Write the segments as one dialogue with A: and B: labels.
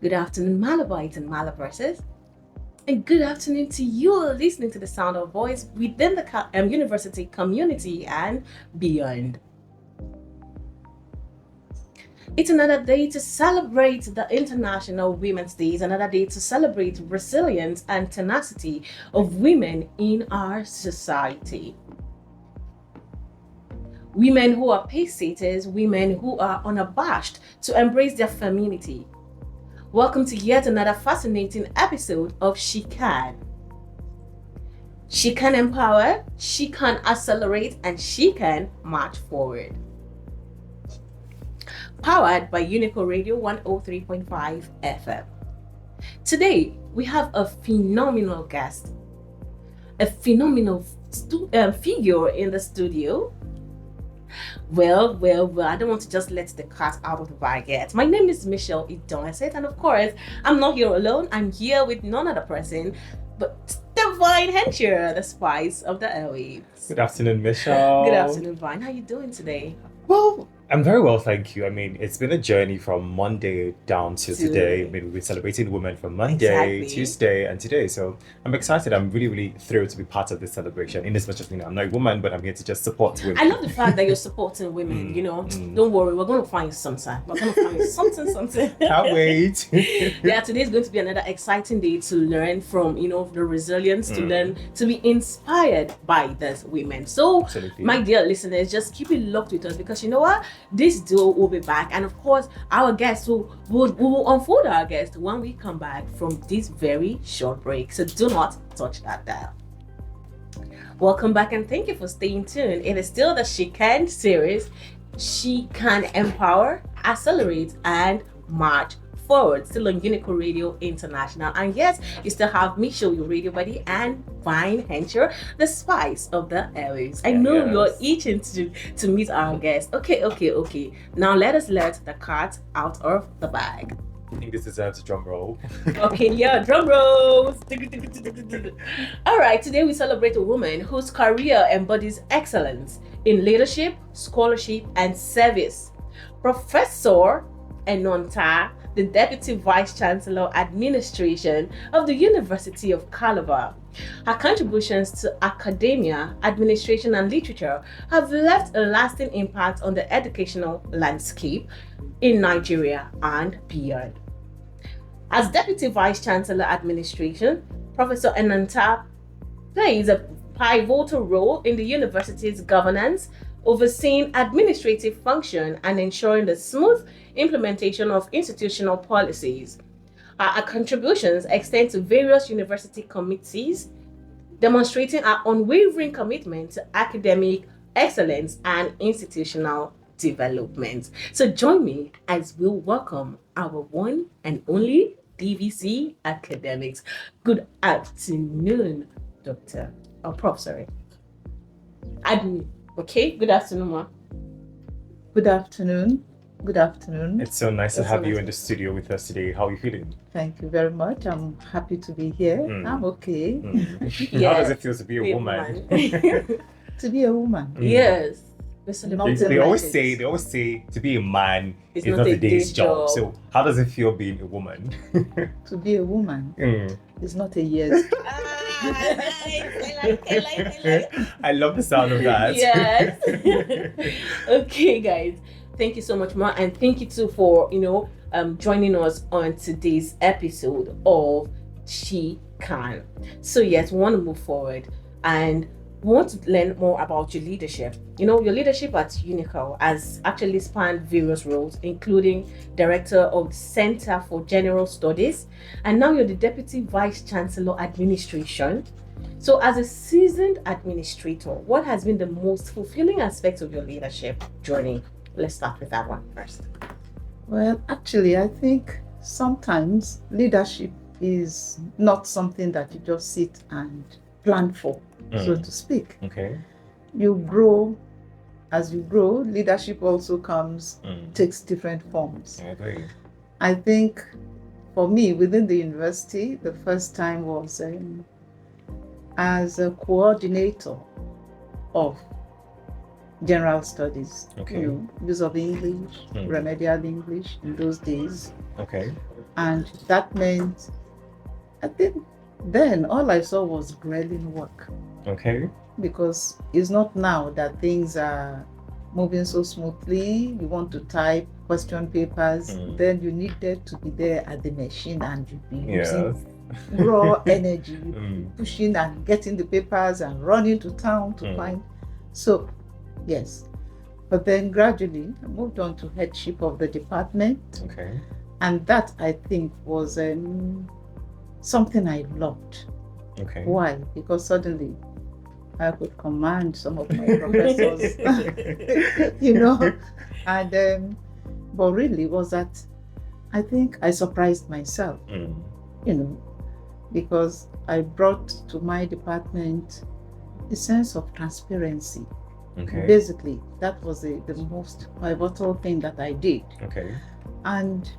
A: Good afternoon, Malabites and Malabrises. And good afternoon to you listening to the sound of voice within the university community and beyond. It's another day to celebrate the International Women's Day. It's another day to celebrate resilience and tenacity of women in our society. Women who are pace-setters, women who are unabashed to embrace their femininity. Welcome to yet another fascinating episode of She Can. She can empower, she can accelerate, and she can march forward. Powered by Unical Radio 103.5 FM. Today, we have a phenomenal guest, a phenomenal figure in the studio. Well, I don't want to just let the cat out of the bag yet. My name is Michelle Idonset, and of course, I'm not here alone. I'm here with none other person but Divine Hensher, the spice of the airwaves.
B: Good afternoon, Michelle.
A: Good afternoon, Vine. How are you doing today?
B: Well, I'm very well, thank you. I mean, it's been a journey from Monday down to today. I mean, we're celebrating women from Monday, Tuesday, and today. So I'm excited. I'm really, really thrilled to be part of this celebration. In as much as, I'm not a woman, but I'm here to just support women.
A: I love the fact that you're supporting women, Don't worry, we're going to find something. We're going to find something.
B: Can't wait.
A: Yeah, today is going to be another exciting day to learn from, the resilience, to learn, to be inspired by these women. So,
B: Absolutely.
A: My dear listeners, just keep it locked with us because you know what? This duo will be back, and of course, our guests will unfold our guests when we come back from this very short break. So do not touch that dial. Welcome back, and thank you for staying tuned. It is still the She Can series. She can empower, accelerate, and march forward. Still on Unical Radio International. And yes, you still have me, show your radio buddy, and Vine Hensher, the spice of the airwaves. I know you're itching to meet our guest. Okay. Now let us let the cat out of the bag.
B: I think this deserves a drum roll.
A: Okay, yeah, drum rolls. All right, today we celebrate a woman whose career embodies excellence in leadership, scholarship, and service. Professor Eno Nta, the Deputy Vice Chancellor Administration of the University of Calabar. Her contributions to academia, administration, and literature have left a lasting impact on the educational landscape in Nigeria and beyond. As Deputy Vice Chancellor Administration, Professor Eno Nta plays a pivotal role in the university's governance, overseeing administrative function and ensuring the smooth implementation of institutional policies. Our contributions extend to various university committees, demonstrating our unwavering commitment to academic excellence and institutional development. So join me as we welcome our one and only DVC academics. Good afternoon, Dr. or Prof, sorry. Admin. Okay, good afternoon, ma.
C: Good afternoon.
B: It's so nice to have you in the studio with us today. How are you feeling?
C: Thank you very much. I'm happy to be here. I'm okay.
A: Yeah.
B: How does it feel to be a woman?
C: To be a woman.
A: Yes.
B: They always say to be a man is not a day's job. So how does it feel being a woman?
C: To be a woman is not a year's job.
A: I
B: love the sound of that.
A: Yes. Okay, guys. Thank you so much, Ma, and thank you too for joining us on today's episode of She Can. So yes, we want to move forward and we want to learn more about your leadership. Your leadership at Unical has actually spanned various roles, including Director of the Center for General Studies, and now you're the Deputy Vice Chancellor Administration. So as a seasoned administrator, what has been the most fulfilling aspect of your leadership journey? Let's start with that one first.
C: Well, actually, I think sometimes leadership is not something that you just sit and plan for, so to speak.
B: Okay.
C: You grow. As you grow, leadership also takes different forms.
B: I agree.
C: I think for me, within the university, the first time was as a coordinator of general studies,
B: Okay.
C: Use of English, remedial English in those days.
B: Okay.
C: And that meant, I think then all I saw was grilling work.
B: Okay.
C: Because it's not now that things are moving so smoothly. You want to type question papers, then you needed to be there at the machine and you'd be using raw energy, pushing and getting the papers and running to town to find. So, yes. But then gradually I moved on to headship of the department.
B: Okay.
C: And that, I think, was something I loved.
B: Okay.
C: Why? Because suddenly I could command some of my professors, and but really was that I think I surprised myself, because I brought to my department a sense of transparency.
B: Okay.
C: Basically, that was the most pivotal thing that I did.
B: Okay.
C: And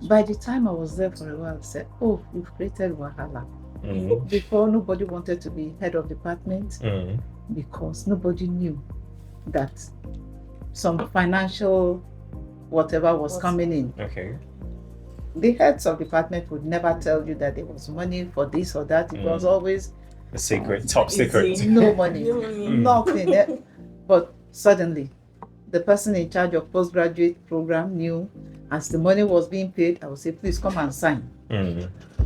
C: by the time I was there for a while, I said, "Oh, you've created Wahala." Before, nobody wanted to be head of department because nobody knew that some financial whatever was coming in.
B: Okay.
C: The heads of department would never tell you that there was money for this or that. It was always
B: a secret, top secret.
C: No money, nothing. But suddenly, the person in charge of postgraduate program knew. As the money was being paid, I would say, "Please come and sign."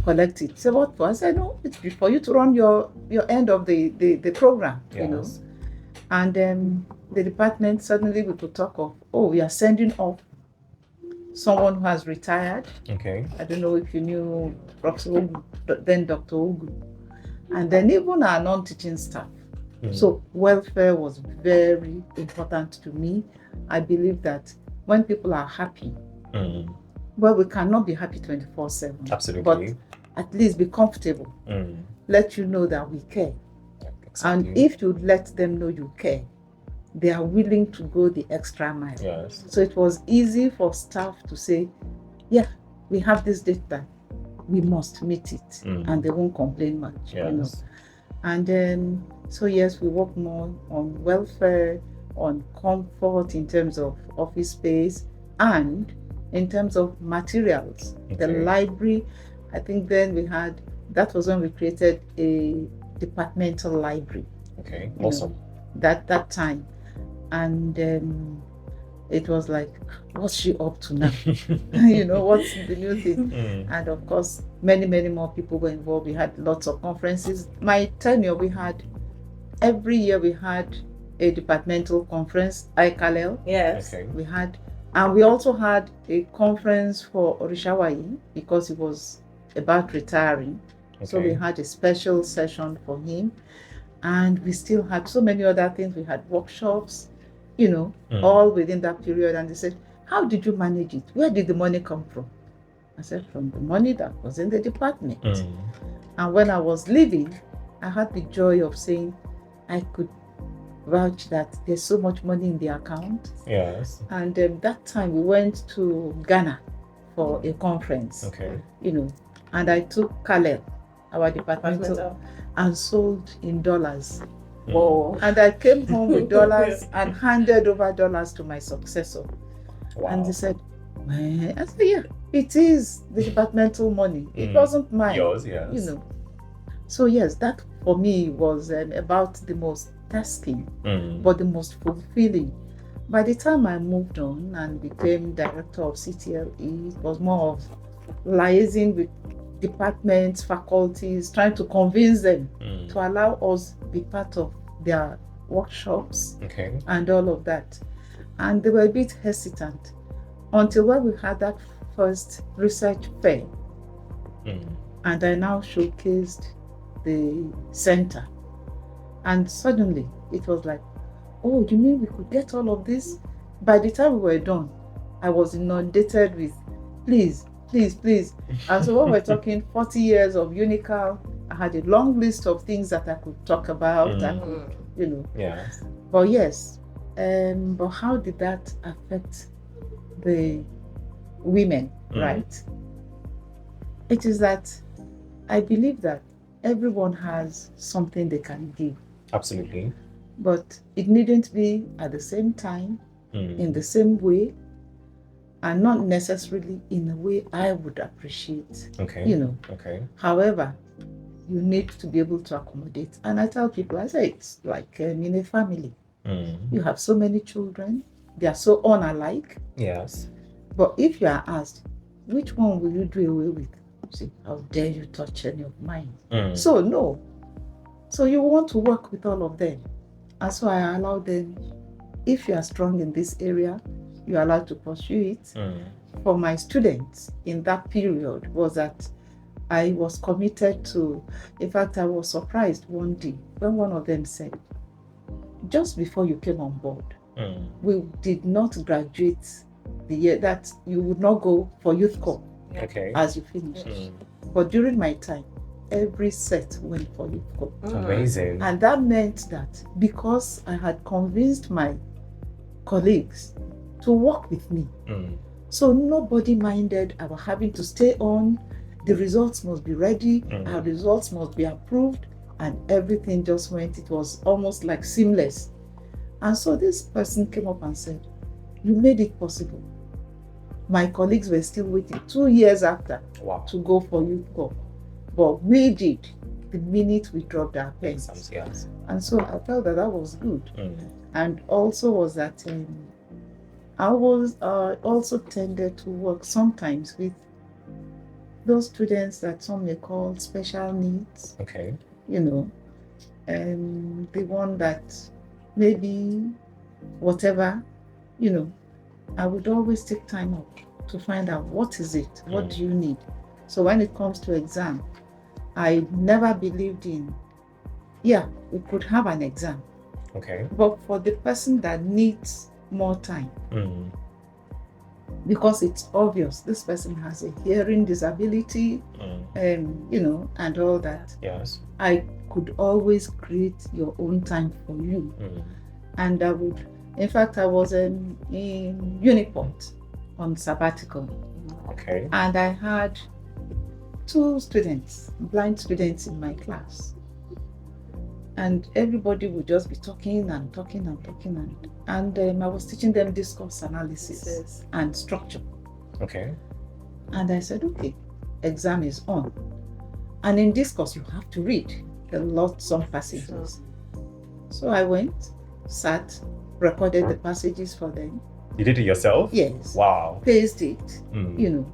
C: Collect it. So what for? I said, "No, it's for you to run your end of the program."
B: Yes.
C: And the department, suddenly we could talk of, we are sending off someone who has retired.
B: Okay.
C: I don't know if you knew Prof, then Dr. Ogu, and then even our non-teaching staff. So welfare was very important to me. I believe that when people are happy, well, we cannot be happy 24/7.
B: Absolutely.
C: But at least be comfortable. Let you know that we care.
B: Exactly.
C: And if you let them know you care, they are willing to go the extra mile.
B: Yes.
C: So it was easy for staff to say, "Yeah, we have this data, we must meet it," and they won't complain much.
B: Yes.
C: And so yes, we work more on welfare, on comfort in terms of office space, and in terms of materials. The library, I think then that was when we created a departmental library.
B: Okay, awesome.
C: That time. And it was like, what's she up to now? What's the new thing? And of course, many, many more people were involved. We had lots of conferences. My tenure, every year we had a departmental conference, ICALEL.
A: Yes.
B: Okay.
C: And we also had a conference for Orishawayi because he was about retiring. Okay. So we had a special session for him. And we still had so many other things. We had workshops, all within that period. And they said, "How did you manage it? Where did the money come from?" I said, "From the money that was in the department." And when I was leaving, I had the joy of saying I could vouch that there's so much money in the account.
B: Yes.
C: And that time we went to Ghana for a conference.
B: Okay.
C: And I took Kalel, our departmental, and sold in dollars.
A: Whoa.
C: And I came home with dollars and handed over dollars to my successor.
B: Wow.
C: And they said, "Man," I said, "Yeah, it is the departmental money. It wasn't mine."
B: Yours, yes.
C: So yes, that for me was about the most tasking, but the most fulfilling. By the time I moved on and became director of CTLE, it was more of liaising with departments, faculties, trying to convince them to allow us be part of their workshops and all of that. And they were a bit hesitant until when we had that first research fair. And I now showcased the center. And suddenly it was like, "Oh, you mean we could get all of this?" By the time we were done, I was inundated with, "Please, please, please." And so when we're talking 40 years of Unical, I had a long list of things that I could talk about. I could,
B: Yes.
C: But yes, but how did that affect the women, right? It is that I believe that everyone has something they can give.
B: Absolutely.
C: But it needn't be at the same time, in the same way. and not necessarily in a way I would appreciate.
B: Okay.
C: You know.
B: Okay.
C: However, you need to be able to accommodate. And I tell people, I say it's like in a family. You have so many children, they are so unalike.
B: Yes.
C: But if you are asked, which one will you do away with? You say, how dare you touch any of mine? So no. So you want to work with all of them. And so I allow them, if you are strong in this area, you're allowed to pursue it. For my students in that period was that I was committed to, in fact, I was surprised one day when one of them said, just before you came on board, we did not graduate the year that you would not go for youth corps as you finished. But during my time, every set went for youth corps.
B: Amazing.
C: And that meant that because I had convinced my colleagues to work with me, so nobody minded about having to stay on. The results must be ready, our results must be approved, and everything just went. It was almost like seamless. And so this person came up and said, you made it possible. My colleagues were still waiting 2 years after to go for youth corps. But we did the minute we dropped our pens.
B: Yes.
C: And so I felt that was good. And also was that I was also tended to work sometimes with those students that some may call special needs.
B: Okay.
C: You know, and the one that maybe whatever, you know, I would always take time up to find out what is it, what do you need. So when it comes to exam, I never believed in, we could have an exam.
B: Okay.
C: But for the person that needs more time, because it's obvious this person has a hearing disability, you know, and all that.
B: Yes.
C: I could always create your own time for you. And I would, in fact, I was in Unical on sabbatical.
B: Okay.
C: And I had 2 students, blind students in my class. And everybody would just be talking and talking and talking. And I was teaching them discourse analysis and structure.
B: Okay.
C: And I said, okay, exam is on. And in discourse, you have to read some passages. So I went, sat, recorded the passages for them.
B: You did it yourself?
C: Yes.
B: Wow.
C: Paced it, you know,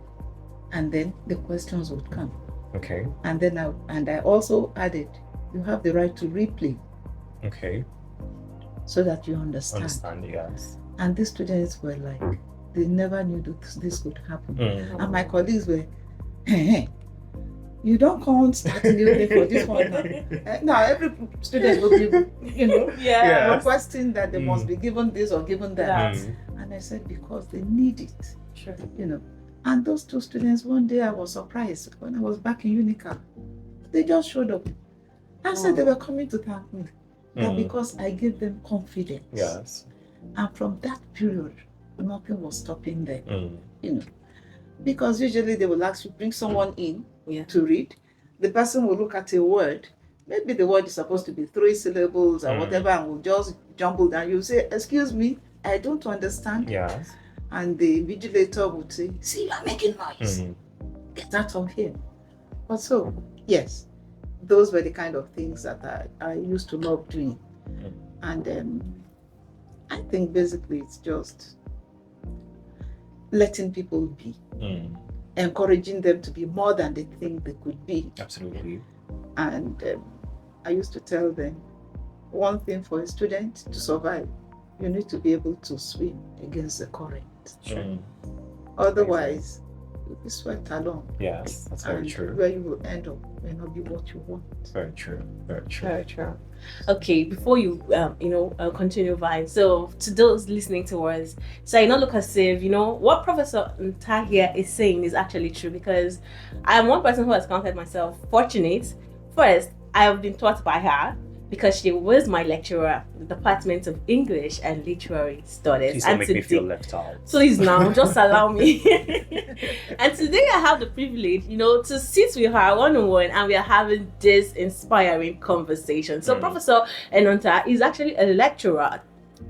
C: and then the questions would come.
B: Okay.
C: And then I also added, you have the right to replay.
B: Okay.
C: So that you understand.
B: Yes.
C: And the students were like, they never knew that this could happen. And my colleagues were, hey, you don't count starting new day for this one now. Now every student will be, you know, requesting that they must be given this or given that. And I said, because they need it.
A: Sure.
C: You know. And those 2 students, one day I was surprised when I was back in Unical. They just showed up. I said they were coming to thank me. That because I gave them confidence.
B: Yes.
C: And from that period, nothing was stopping them. You know. Because usually they will ask you, bring someone in to read. The person will look at a word. Maybe the word is supposed to be 3 syllables or whatever, and will just jumble down. You say, excuse me, I don't understand.
B: Yes.
C: And the vigilator would say, see, you're making noise. Get out of here. But so, yes, those were the kind of things that I used to love doing. And I think basically it's just letting people be. Encouraging them to be more than they think they could be.
B: Absolutely.
C: And I used to tell them, one thing for a student to survive, you need to be able to swim against the current. Otherwise, you'll be swept along.
B: Yes, that's very true.
C: Where you will end up may not be what you want.
B: Very true. Very true.
A: Very true. Okay, before you continue, Vine. So to those listening to us, so I not look as if what Professor Nta here is saying is actually true, because I am one person who has counted myself fortunate. First, I have been taught by her, because she was my lecturer in the Department of English and Literary Studies.
B: Please don't make me feel left out.
A: Please now, just allow me. And today I have the privilege, to sit with her one-on-one, and we are having this inspiring conversation. So Professor Eno Nta is actually a lecturer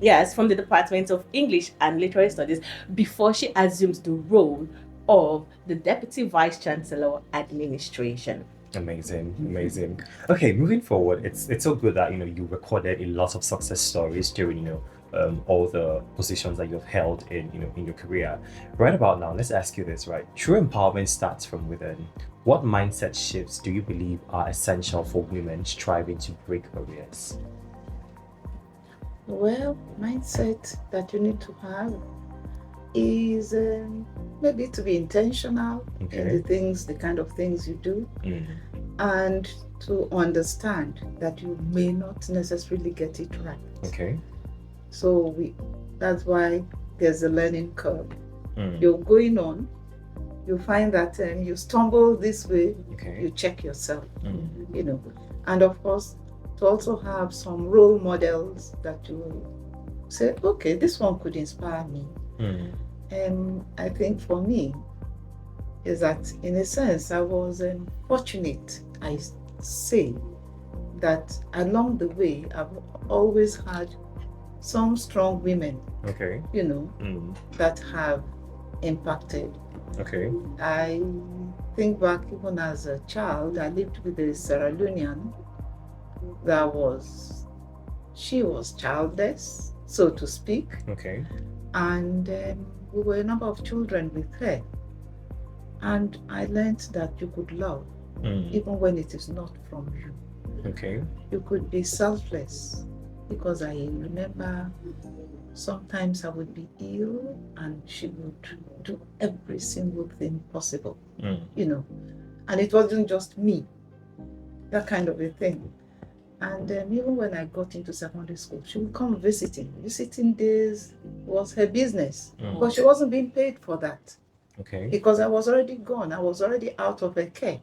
A: Yes, from the Department of English and Literary Studies before she assumes the role of the Deputy Vice Chancellor Administration.
B: Amazing. Okay, moving forward, it's so good that you recorded a lot of success stories during all the positions that you've held in your career. Right about now, let's ask you this, right? True empowerment starts from within. What mindset shifts do you believe are essential for women striving to break barriers?
C: Well, mindset that you need to have is maybe to be intentional in the kind of things you do, and to understand that you may not necessarily get it right.
B: Okay.
C: So that's why there's a learning curve. You're going on, you find that you stumble this way, you check yourself, and of course, to also have some role models that you say, okay, this one could inspire me. And I think for me is that in a sense I was fortunate, I say, that along the way I've always had some strong women that have impacted. I think back even as a child, I lived with a Sierra Leonean she was childless, so to speak. And we were a number of children with her. And I learned that you could love even when it is not from you. You could be selfless, because I remember sometimes I would be ill and she would do every single thing possible, and it wasn't just me, that kind of a thing. And even when I got into secondary school, she would come visiting. Visiting days was her business, but she wasn't being paid for that. Because I was already gone. I was already out of her care.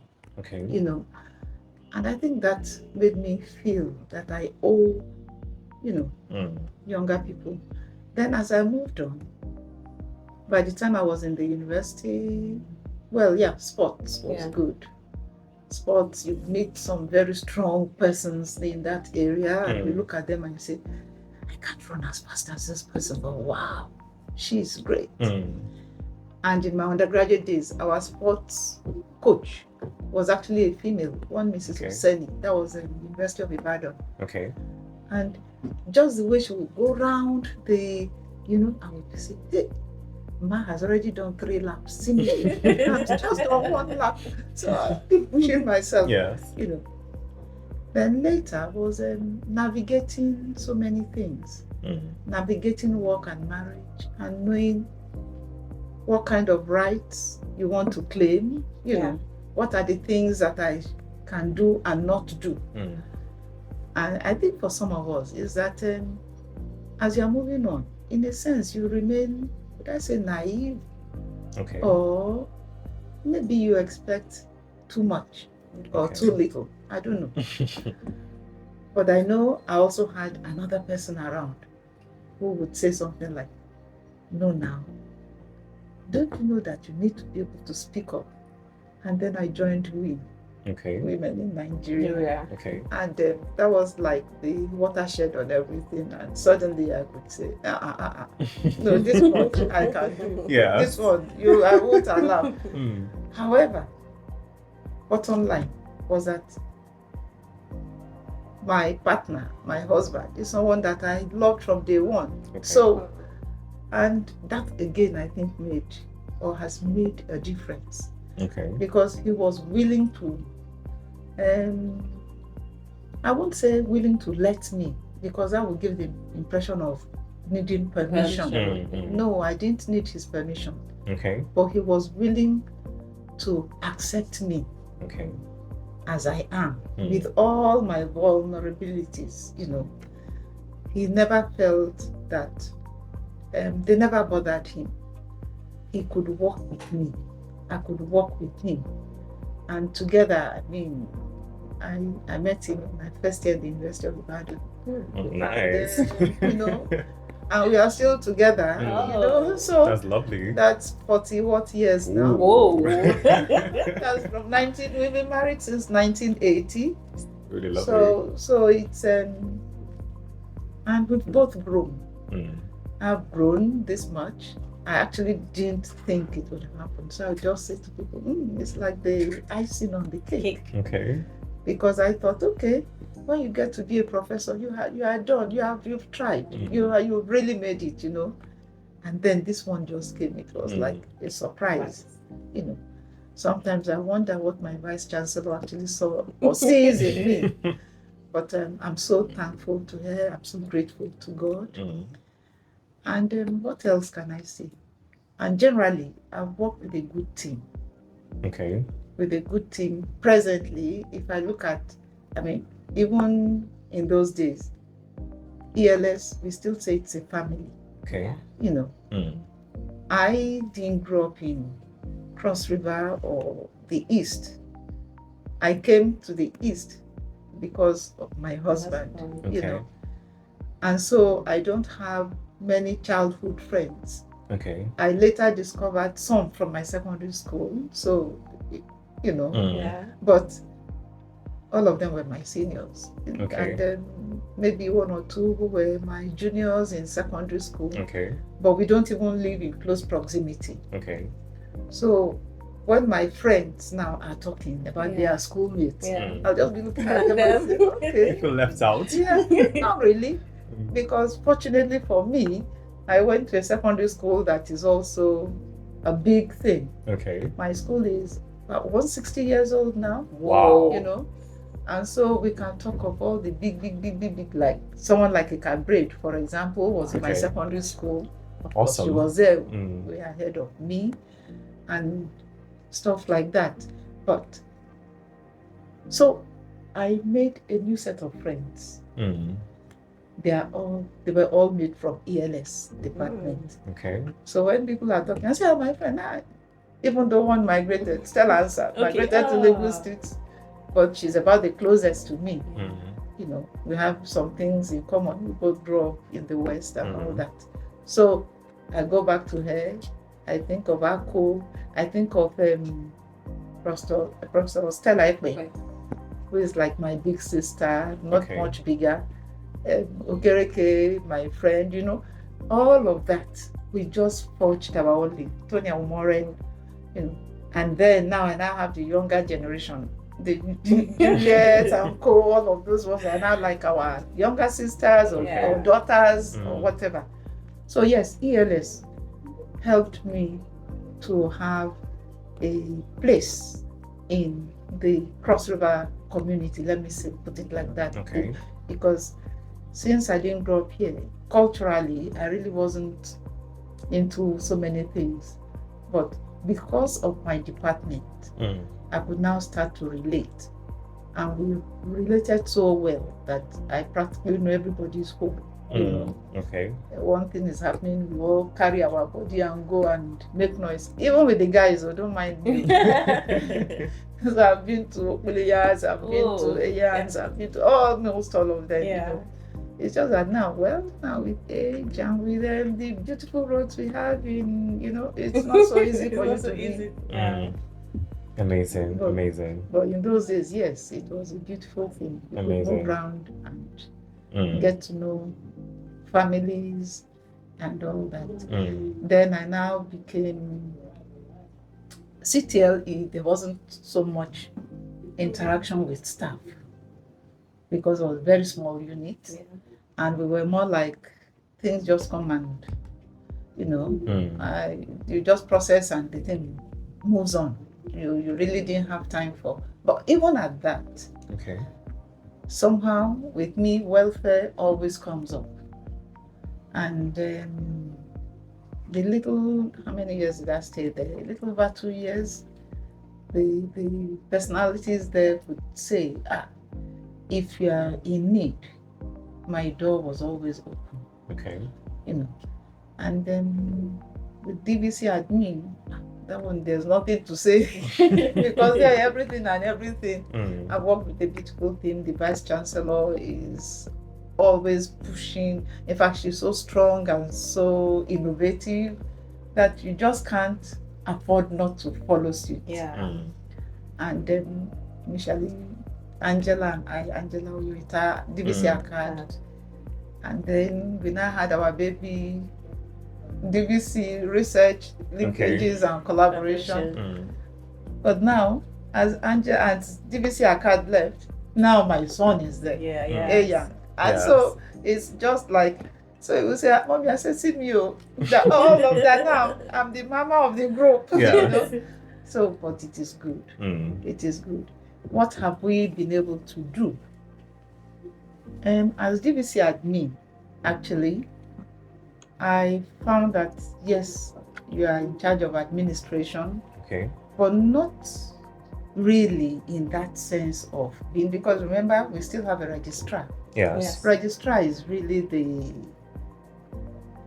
C: And I think that made me feel that I owe, younger people. Then as I moved on, by the time I was in the university, sports was good. Sports, you meet some very strong persons in that area, and you look at them and you say, I can't run as fast as this person, but wow, she's great. And in my undergraduate days, our sports coach was actually a female, one Mrs. Hussaini. That was in the University of Ibadan. And just the way she would go around I would say, hey, Ma has already done 3 laps. See me, I'm just on 1 lap. So I keep pushing myself. Then later I was navigating so many things. Navigating work and marriage, and knowing what kind of rights you want to claim, what are the things that I can do and not do. And I think for some of us is that as you're moving on, in a sense, you remain, would I say, naive? Or maybe you expect too much or too little. I don't know. But I know I also had another person around who would say something like, no, now, don't you know that you need to be able to speak up? And then I joined Women in Nigeria. And that was like the watershed on everything. And suddenly I would say, no, this one I can do. This one, I won't allow. However, bottom line was that my partner, my husband, is someone that I loved from day one. So, and that again, I think has made a difference. Because he was willing to, I won't say willing to let me, because that would give the impression of needing permission. No, I didn't need his permission. But he was willing to accept me as I am, with all my vulnerabilities. He never felt that they never bothered him. He could walk with me. I could walk with him. And together, I met him in my first year at the University of Ibadan.
B: Nice.
C: And we are still together, so
B: that's lovely.
C: That's 40 years now.
A: Whoa.
C: That's from we've been married since 1980.
B: Really lovely.
C: So it's and we've both grown. I've grown this much. I actually didn't think it would happen. So I just say to people, it's like the icing on the cake.
B: Okay.
C: Because I thought, okay, when you get to be a professor, you are done. You've tried. You've really made it, And then this one just came. It was like a surprise, Sometimes I wonder what my vice chancellor actually saw or sees in me. But I'm so thankful to her. I'm so grateful to God. And what else can I say? And generally, I've worked with a good team.
B: Okay.
C: With a good team. Presently, if I look at, even in those days, ELS, we still say it's a family.
B: Okay.
C: I didn't grow up in Cross River or the East. I came to the East because of my husband, And so I don't have many childhood friends.
B: Okay.
C: I later discovered some from my secondary school. So, but all of them were my seniors.
B: Okay.
C: And then maybe one or two who were my juniors in secondary school.
B: Okay.
C: But we don't even live in close proximity.
B: Okay.
C: So when my friends now are talking about their schoolmates, I'll just be looking at them and say, okay.
B: You feel left out?
C: Yeah, not really. Because fortunately for me, I went to a secondary school that is also a big thing.
B: Okay.
C: My school is about 160 years old now.
B: Wow.
C: And so we can talk of all the big, like someone like a Cabrade, for example, was in my secondary school. Of course, she was there way ahead of me and stuff like that. But so I made a new set of friends. They were all made from ELS department.
B: Okay.
C: So when people are talking, I say, my friend, even though one migrated, still answer, migrated to Lagos State, but she's about the closest to me. We have some things in common. We both grew up in the West and all that. So I go back to her. I think of Ako. I think of Professor Stella Ekpe, who is like my big sister, not much bigger. Okereke, my friend, all of that. We just forged our own thing. Tonya Umoren, and then now I have the younger generation. The Juliet and Co, all of those ones are now like our younger sisters or daughters or whatever. So yes, ELS helped me to have a place in the Cross River community, let me put it like that.
B: Okay.
C: Because since I didn't grow up here, culturally, I really wasn't into so many things. But because of my department, I could now start to relate. And we related so well that I practically know everybody's home.
B: Okay.
C: One thing is happening, we all carry our body and go and make noise. Even with the guys, I don't mind me. Because I've been to Okuliyas, I've been to Eyans, I've been to almost all of them. It's just that now with age and with the beautiful roads we have it's not so easy for you to be.
B: Amazing.
C: But in those days, yes, it was a beautiful thing. You could move around and get to know families and all that. Then I now became CTLE. There wasn't so much interaction with staff because it was a very small unit, and we were more like things just come and you just process and the thing moves on. You really didn't have time for. But even at that, somehow with me, welfare always comes up. And the little, how many years did I stay there? A little over 2 years. The personalities there would say, if you are in need, my door was always open.
B: Okay.
C: And then with DVC admin, that one there's nothing to say because they're everything and everything. I've worked with a beautiful team. The vice chancellor is always pushing. In fact, she's so strong and so innovative that you just can't afford not to follow suit. And then initially Angela Uyuita, DVC account, And then we now had our baby DVC research, linkages and collaboration. But now, as DVC Acad left, now my son is there.
A: Yeah.
C: And so it's just like, so it will say, Mommy, I said, see me, all of that now. I'm the mama of the group. So, but it is good. It is good. What have we been able to do? As DVC admin, actually, I found that, yes, you are in charge of administration, but not really in that sense of being, because remember, we still have a registrar.
B: Yes.
C: Registrar is really the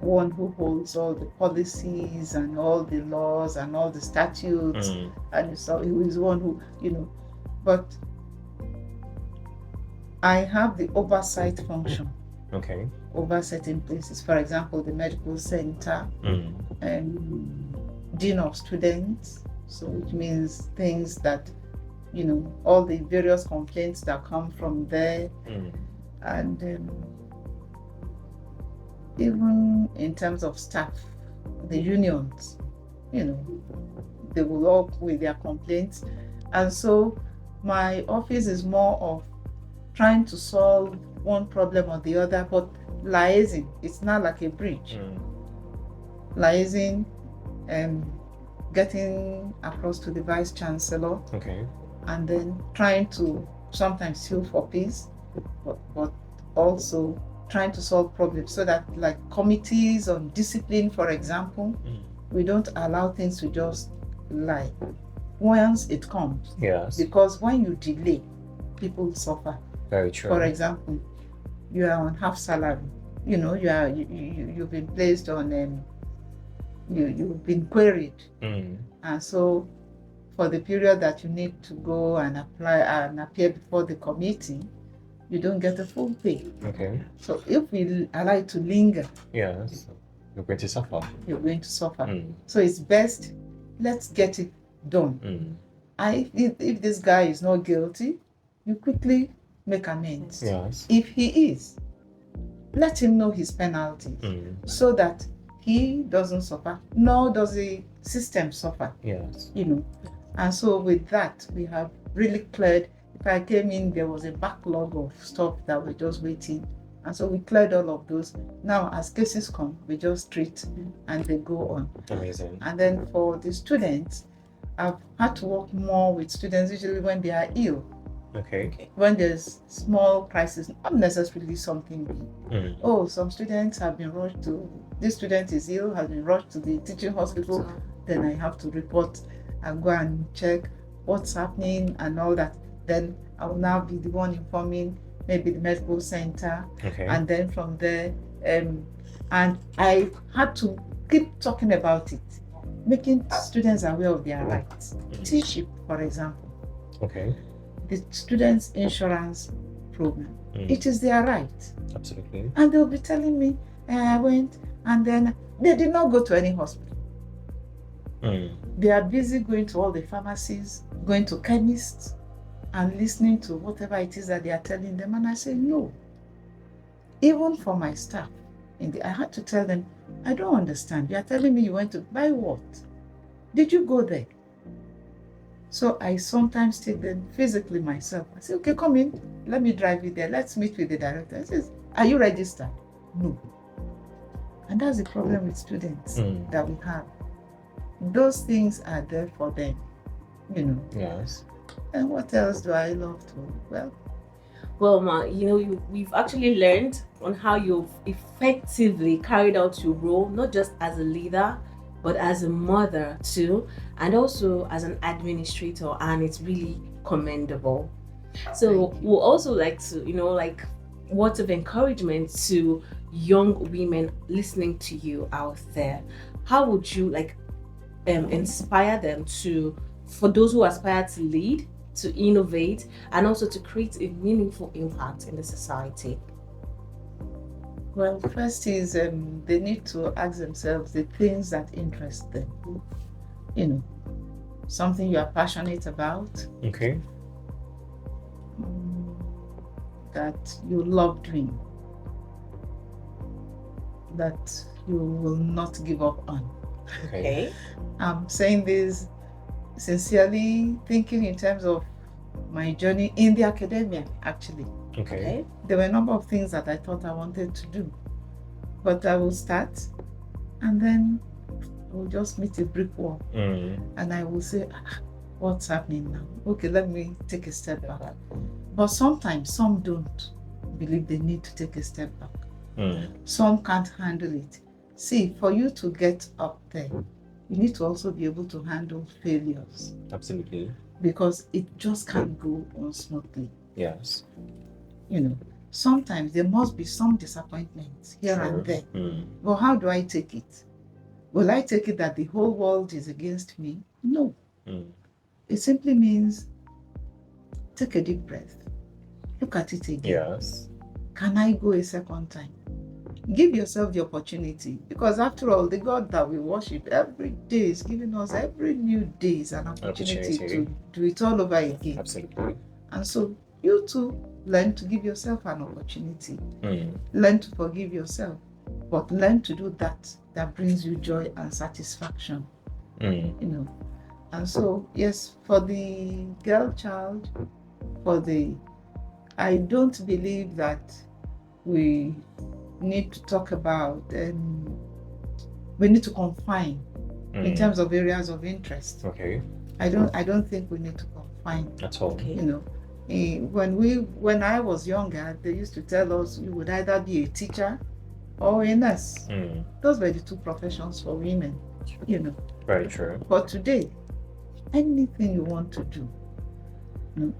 C: one who holds all the policies and all the laws and all the statutes, and so he is one who, but I have the oversight function over certain places. For example, the medical center, dean of students, so which means things that, all the various complaints that come from there, and even in terms of staff, the unions, they will work with their complaints. And so my office is more of trying to solve one problem or the other, but liaising. It's not like a bridge. Liaising and getting across to the Vice Chancellor, and then trying to sometimes sue for peace, but also trying to solve problems, so that, like committees on discipline, for example, we don't allow things to just lie once it comes. Because when you delay, people suffer.
B: Very true.
C: For example, you are on half salary. You've been placed on you've been queried, and so for the period that you need to go and apply and appear before the committee, you don't get a full pay. So if we allow it to linger,
B: you're going to suffer.
C: You're going to suffer. So it's best, let's get it done. If this guy is not guilty, you quickly make amends. If he is, let him know his penalty, so that he doesn't suffer, nor does the system suffer. And so with that, we have really cleared. If I came in, there was a backlog of stuff that we're just waiting. And so we cleared all of those. Now, as cases come, we just treat and they go on.
B: Amazing.
C: And then for the students, I've had to work more with students, usually when they are ill. When there's small crisis, not necessarily something big. Some students have been rushed to, this student is ill, has been rushed to the teaching hospital. Then I have to report and go and check what's happening and all that. Then I will now be the one informing maybe the medical center. And then from there, and I had to keep talking about it, making students aware of their rights. T-ship, for example. The students' insurance program. It is their right.
B: Absolutely.
C: And they'll be telling me, I went, and then they did not go to any hospital. They are busy going to all the pharmacies, going to chemists, and listening to whatever it is that they are telling them. And I say, no. Even for my staff, I had to tell them, I don't understand. You are telling me you went to buy what? Did you go there? So I sometimes take them physically myself. I say, okay, come in. Let me drive you there. Let's meet with the director. He says, are you registered? No. And that's the problem with students that we have. Those things are there for them, And what else do I love to?
A: Well, Ma, we've actually learned on how you've effectively carried out your role, not just as a leader, but as a mother too, and also as an administrator, and it's really commendable. So we'll also like to, words of encouragement to young women listening to you out there. How would you inspire them for those who aspire to lead, to innovate, and also to create a meaningful impact in the society?
C: Well, first is they need to ask themselves the things that interest them. Something you are passionate about. That you love doing. that you will not give up on.
A: Okay.
C: I'm saying this sincerely, thinking in terms of my journey in the academia, actually.
B: Okay.
C: There were a number of things that I thought I wanted to do, but I will start and then I will just meet a brick wall and I will say, what's happening now? Okay, let me take a step back. But sometimes some don't believe they need to take a step back. Some can't handle it. See, for you to get up there, you need to also be able to handle failures.
B: Absolutely.
C: Because it just can't go on smoothly.
B: Yes.
C: You know, sometimes there must be some disappointments here and there. But how do I take it? Will I take it that the whole world is against me? No. It simply means take a deep breath. Look at it again.
B: Yes.
C: Can I go a second time? Give yourself the opportunity, because after all, the God that we worship every day is giving us every new day is an opportunity to do it all over again.
B: Absolutely.
C: And so you too learn to give yourself an opportunity. Learn to forgive yourself, but learn to do that brings you joy and satisfaction. You know. And so yes, for the girl child, I don't believe that we need to talk about we need to confine in terms of areas of interest.
B: Okay.
C: I don't think we need to confine
B: at all.
C: You know, when I was younger, they used to tell us you would either be a teacher or a nurse. Those were the two professions for women. You know.
B: Very true.
C: But today, anything you want to do,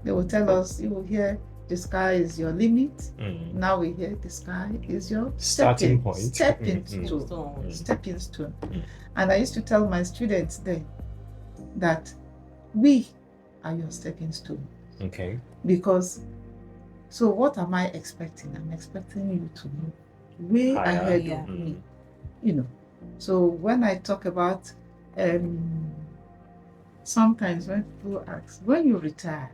C: they will tell us, you will hear the sky is your limit. Now we hear the sky is your
B: starting point.
C: Stepping stone. And I used to tell my students then that we are your stepping stone.
B: Okay.
C: Because, so what am I expecting? I'm expecting you to move way ahead of me. You know. So when I talk about sometimes when people ask, when you retire,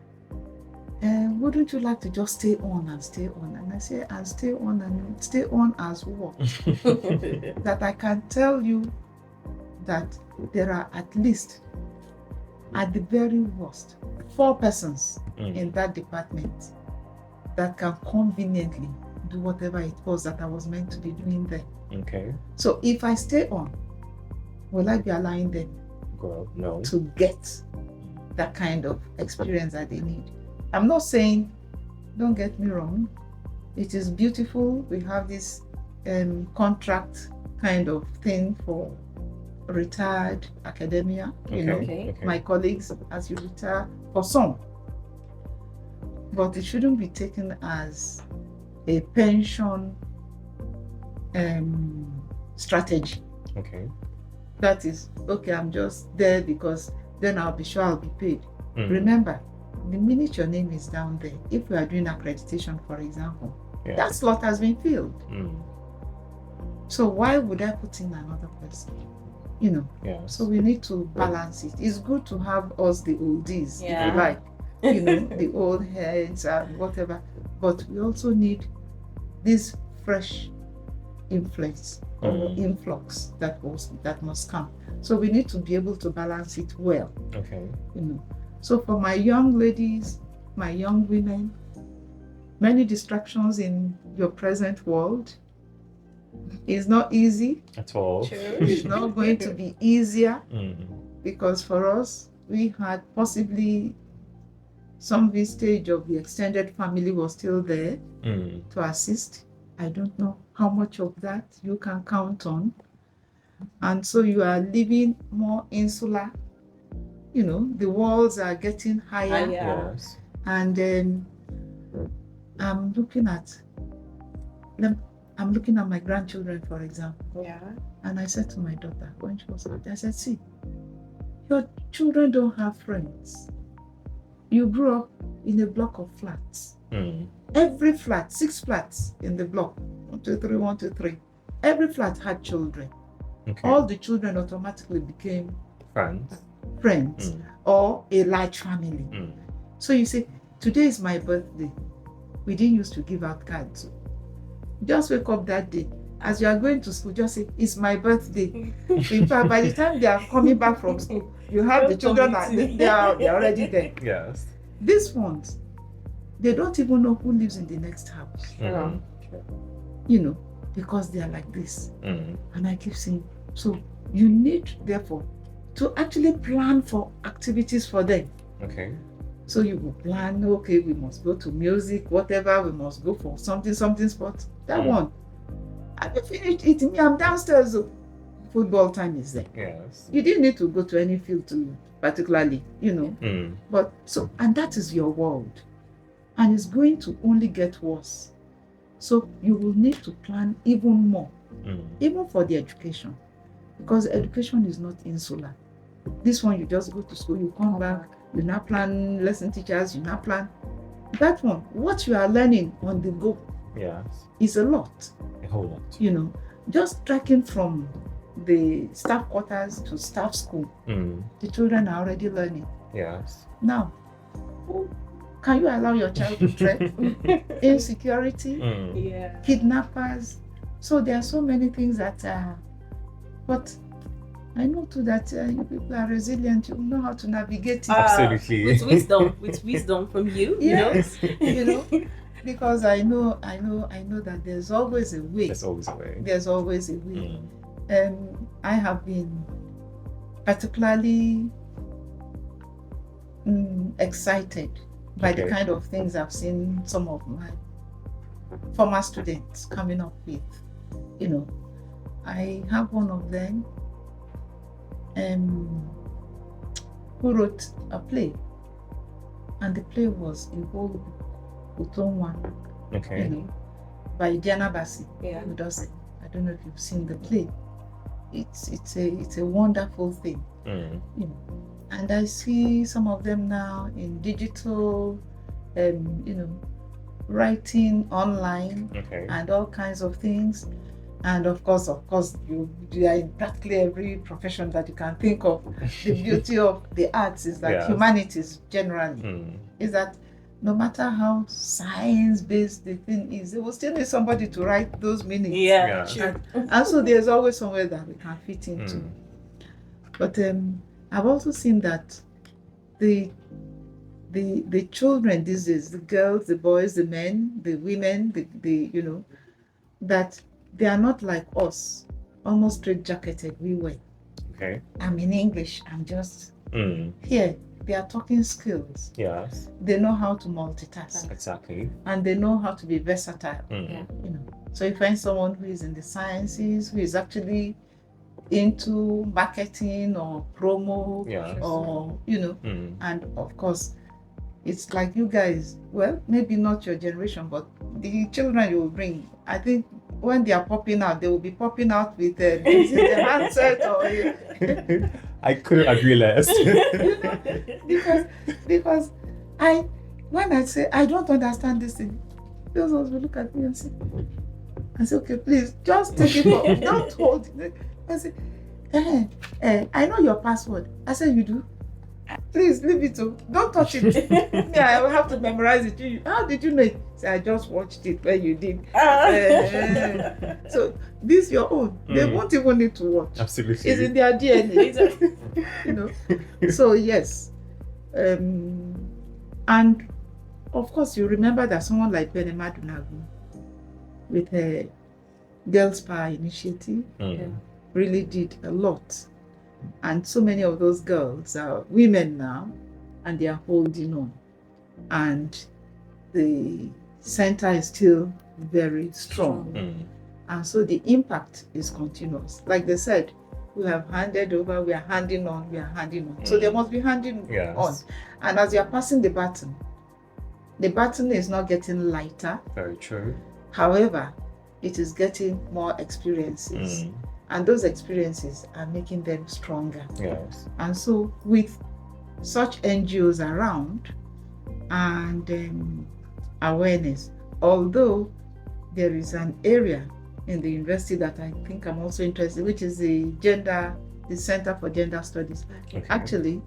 C: wouldn't you like to just stay on and stay on? And I say, and stay on and stay on as what? That I can tell you that there are at least, at the very worst, 4 persons in that department that can conveniently do whatever it was that I was meant to be doing there.
B: Okay.
C: So if I stay on, will I be allowing them to get that kind of experience that they need? I'm not saying, don't get me wrong, it is beautiful. We have this contract kind of thing for retired academia, you know, my colleagues, as you retire, for some. But it shouldn't be taken as a pension strategy.
B: Okay.
C: That is, okay, I'm just there because then I'll be sure I'll be paid. Remember, the minute your name is down there, if we are doing accreditation, for example, that slot has been filled. So why would I put in another person? You know.
B: Yes.
C: So we need to balance it. It's good to have us the oldies, if you like, you know, the old heads and whatever. But we also need this fresh influence or influx that must come. So we need to be able to balance it well.
B: Okay.
C: You know. So for my young ladies, my young women, many distractions in your present world. It's not easy
B: at all.
C: It's not going to be easier because for us, we had possibly some vestige of the extended family was still there to assist. I don't know how much of that you can count on. And so you are living more insular. You know, the walls are getting higher.
B: Yes.
C: And I'm looking at my grandchildren, for example. And I said to my daughter, when she was out, I said, see, your children don't have friends. You grew up in a block of flats. Every flat, 6 flats in the block, 1, 2, 3, 1, 2, 3. Every flat had children. All the children automatically became friends or a large family. So you say, today is my birthday. We didn't used to give out cards. Just wake up that day as you are going to school, just say, it's my birthday. In fact, by the time they are coming back from school, you have the children, they are already there.
B: Yes.
C: These ones, they don't even know who lives in the next house. You know, because they are like this. And I keep saying, so you need, therefore, to actually plan for activities for them.
B: Okay.
C: So you will plan, okay, we must go to music, whatever, we must go for something sport. That one. Have you finished eating? I'm downstairs. Football time is there.
B: Yes.
C: You didn't need to go to any field to particularly, you know. But so, and that is your world. And it's going to only get worse. So you will need to plan even more, even for the education. Because education is not insular. This one, you just go to school, you come back, you now plan lesson teachers, you now plan. That one, what you are learning on the go is a lot.
B: A whole lot.
C: You know, just tracking from the staff quarters to staff school, the children are already learning.
B: Yes.
C: Now, can you allow your child to trek? Insecurity, kidnappers. So there are so many things that but I know too that you people are resilient. You know how to navigate it.
B: Absolutely.
A: With wisdom from you.
C: Yes, you know, because I know that there's always a way.
B: There's always a way.
C: There's always a way. I have been particularly excited by the kind of things I've seen some of my former students coming up with. You know, I have one of them who wrote a play, and the play was a whole one.
B: Okay.
C: You know, by Diana Bassi.
A: Yeah.
C: Who does it? I don't know if you've seen the play. It's a wonderful thing. You know, and I see some of them now in digital, you know, writing online, and all kinds of things. And of course, you are in practically every profession that you can think of. The beauty of the arts is that humanities generally is that no matter how science-based the thing is, they will still need somebody to write those meanings.
A: Yeah, sure.
C: And so there's always somewhere that we can fit into. But I've also seen that the children these days, the girls, the boys, the men, the women, the you know, that they are not like us, almost straight-jacketed. We were.
B: Okay.
C: I'm in English. I'm just here. They are talking skills.
B: Yes.
C: They know how to multitask.
B: Exactly.
C: And they know how to be versatile.
A: Yeah.
C: You know. So you find someone who is in the sciences, who is actually into marketing or promo, or you know, and of course, it's like you guys. Well, maybe not your generation, but the children you will bring. I think when they are popping out, they will be popping out with the handset or.
B: I couldn't agree less.
C: You know, because when I say I don't understand this thing, those ones will look at me and say, okay, please just take it for, don't hold it. I say, I know your password. I said, you do? Please leave it to, don't touch it. Yeah, I will have to memorize it. How did you know it? Say, I just watched it when you did. So this your own. They won't even need to watch.
B: Absolutely.
C: It's in their DNA. You know. So yes. And of course you remember that someone like Benema Dunagu with her Girls Power initiative really did a lot. And so many of those girls are women now, and they are holding on. And the center is still very strong. And so the impact is continuous. Like they said, we have handed over, we are handing on, we are handing on. So there must be handing on. And as you are passing the baton is not getting lighter.
B: Very true.
C: However, it is getting more experiences. And those experiences are making them stronger.
B: Yes.
C: And so with such NGOs around and awareness, although there is an area in the university that I think I'm also interested in, which is the Center for Gender Studies.
B: Okay.
C: Actually,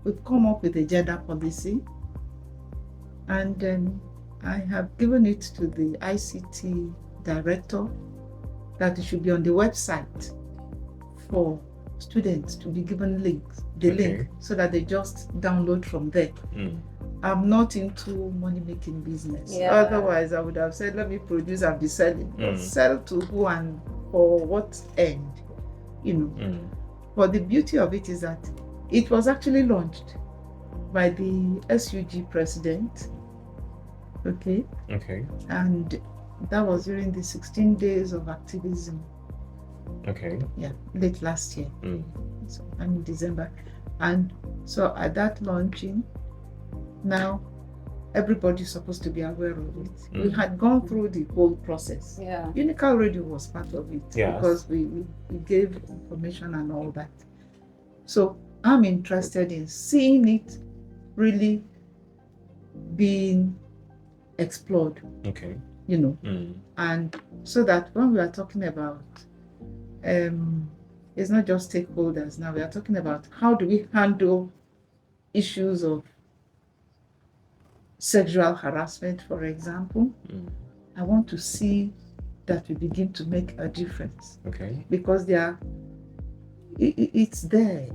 C: we've come up with a gender policy, and I have given it to the ICT director that it should be on the website for students to be given the link, so that they just download from there. I'm not into money-making business. Otherwise, I would have said, let me produce and be selling. But sell to who and for what end, But the beauty of it is that it was actually launched by the SUG president. Okay. And that was during the 16 days of activism. Yeah, late last year. So, in December. And so at that launching, now everybody's supposed to be aware of it. We had gone through the whole process. Unical Radio was part of it, because we gave information and all that. So I'm interested in seeing it really being explored. And so that when we are talking about it's not just stakeholders now, we are talking about how do we handle issues of sexual harassment, for example. I want to see that we begin to make a difference. Because it's there.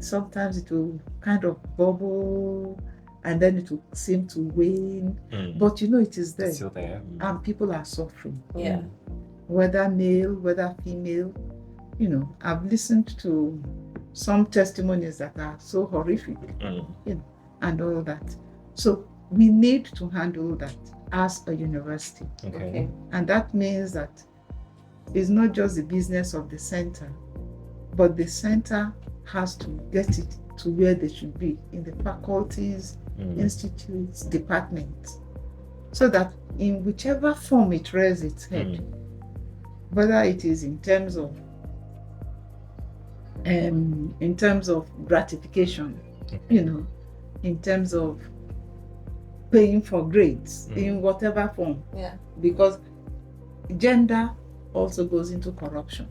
C: Sometimes it will kind of bubble and then it will seem to wane. But it is there.
B: It's still there.
C: And people are suffering. Whether male, whether female. I've listened to some testimonies that are so horrific. And all that. So we need to handle that as a university. And that means that it's not just the business of the center, but the center has to get it to where they should be, in the faculties, institutes, departments, so that in whichever form it rears its head, whether it is in terms of gratification, in terms of paying for grades, in whatever form. Because gender also goes into corruption.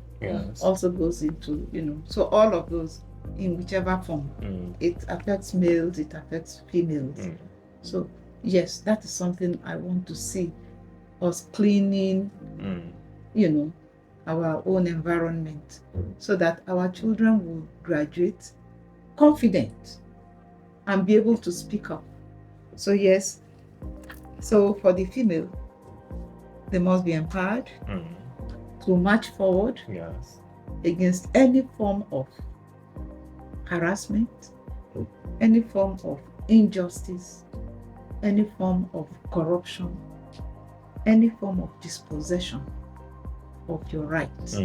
C: Also goes into, so all of those, in whichever form, it affects males, it affects females. So yes, that is something I want to see us cleaning, our own environment, so that our children will graduate confident and be able to speak up. So yes, so for the female, they must be empowered to march forward against any form of harassment, any form of injustice, any form of corruption, any form of dispossession of your rights.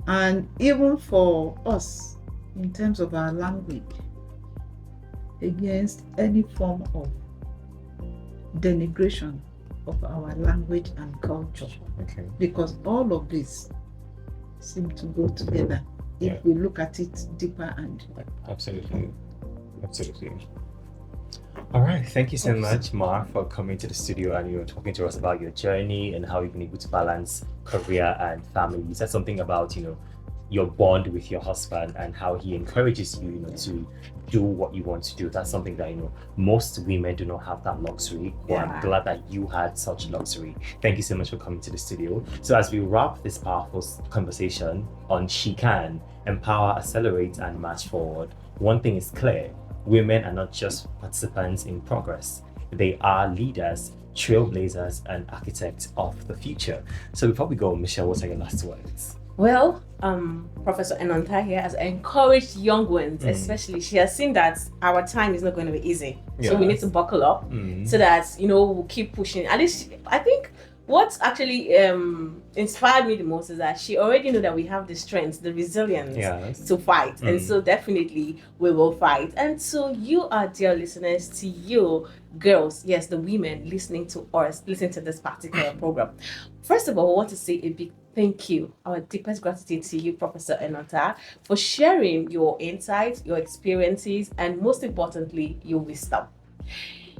C: And even for us, in terms of our language, against any form of denigration of our language and culture. Because all of this seem to go together if we look at it deeper and
B: Absolutely. All right, thank you so much, Ma, for coming to the studio and talking to us about your journey and how you've been able to balance career and family. You said something about your bond with your husband and how he encourages you, to do what you want to do. That's something that most women do not have that luxury. But I'm glad that you had such luxury. Thank you so much for coming to the studio. So as we wrap this powerful conversation on She Can, Empower, Accelerate, and March Forward, one thing is clear: women are not just participants in progress. They are leaders, trailblazers, and architects of the future. So before we go, Michelle, what are your last words?
A: Well, Professor Eno Nta here has encouraged young ones, especially. She has seen that our time is not going to be easy. So we need to buckle up so that, we'll keep pushing. At least, I think what actually inspired me the most is that she already knew that we have the strength, the resilience to fight. And so definitely we will fight. And so you, our dear listeners, to you girls, yes, the women listening to us, listening to this particular program. First of all, I want to say a big thank you, our deepest gratitude to you, Professor Eno Nta, for sharing your insights, your experiences, and most importantly, your wisdom.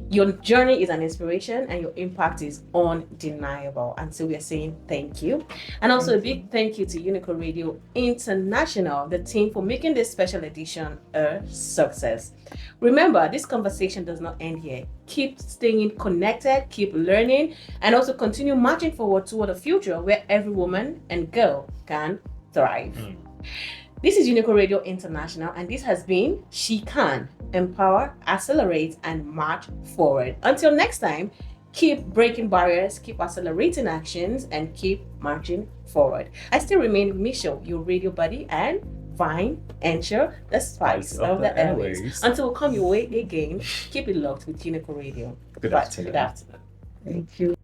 A: Your journey is an inspiration and your impact is undeniable. And so we are saying thank you. And also a big thank you to Unical Radio International, the team, for making this special edition a success. Remember, this conversation does not end here. Keep staying connected, keep learning, and also continue marching forward toward a future where every woman and girl can thrive. This is Unical Radio International, and this has been She Can Empower, Accelerate, and March Forward. Until next time, keep breaking barriers, keep accelerating actions, and keep marching forward. I still remain Michelle, your radio buddy, and Vine, ensure the spice of the airways. Until we come your way again, keep it locked with Unical Radio.
B: Good afternoon.
A: Good afternoon.
C: Thank you.